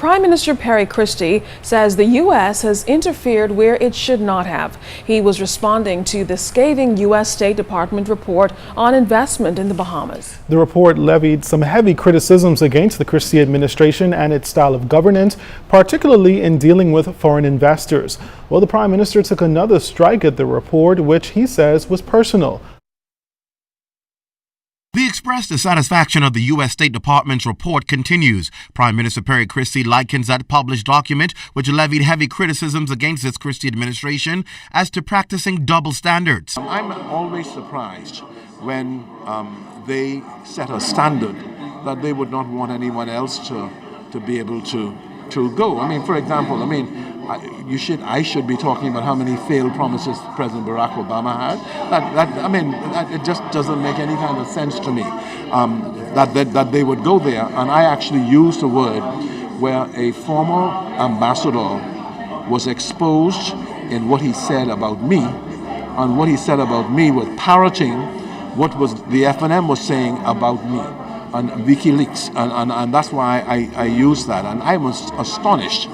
Prime Minister Perry Christie says the U.S. has interfered where it should not have. He was responding to the scathing U.S. State Department report on investment in the Bahamas. The report levied some heavy criticisms against the Christie administration and its style of governance, particularly in dealing with foreign investors. Well, the Prime Minister took another strike at the report, which he says was personal. The expressed dissatisfaction of the U.S. State Department's report continues. Prime Minister Perry Christie likens that published document, which levied heavy criticisms against its Christie administration, as to practicing double standards. I'm always surprised when they set a standard that they would not want anyone else to be able to go. I mean, for example, I should be talking about how many failed promises President Barack Obama had. It just doesn't make any kind of sense to me that they would go there. And I actually used a word where a former ambassador was exposed in what he said about me, and what he said about me was parroting what was the FNM was saying about me on WikiLeaks, and that's why I used that. And I was astonished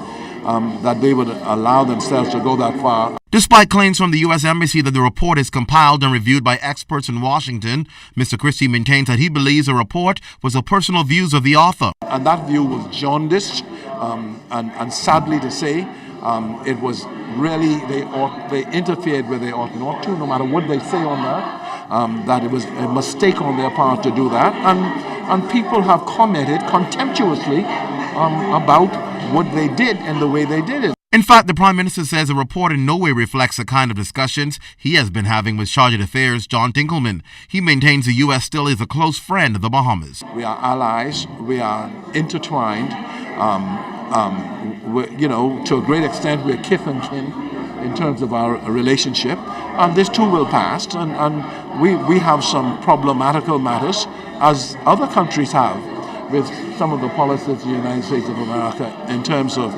that they would allow themselves to go that far. Despite claims from the U.S. Embassy that the report is compiled and reviewed by experts in Washington, Mr. Christie maintains that he believes the report was the personal views of the author. And that view was jaundiced, and sadly to say, it was really, they interfered where they ought not to, no matter what they say on that it was a mistake on their part to do that. And people have commented contemptuously about what they did and the way they did it. In fact, the Prime Minister says the report in no way reflects the kind of discussions he has been having with Chargé d'Affaires John Dinkelman. He maintains the U.S. still is a close friend of the Bahamas. We are allies. We are intertwined. To a great extent, we're kith and kin in terms of our relationship. And this too will pass. And we have some problematical matters, as other countries have, with some of the policies of the United States of America in terms of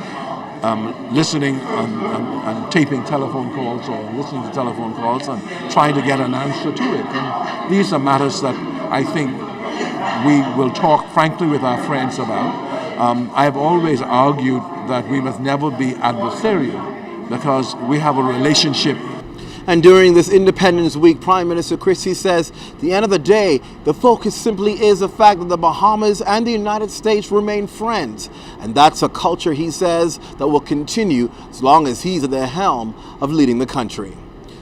listening and taping telephone calls, or listening to telephone calls and trying to get an answer to it. And these are matters that I think we will talk frankly with our friends about. I have always argued that we must never be adversarial, because we have a relationship. And during this Independence Week, Prime Minister Christie says, at the end of the day, the focus simply is the fact that the Bahamas and the United States remain friends. And that's a culture, he says, that will continue as long as he's at the helm of leading the country.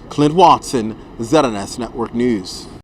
Clint Watson, ZNS Network News.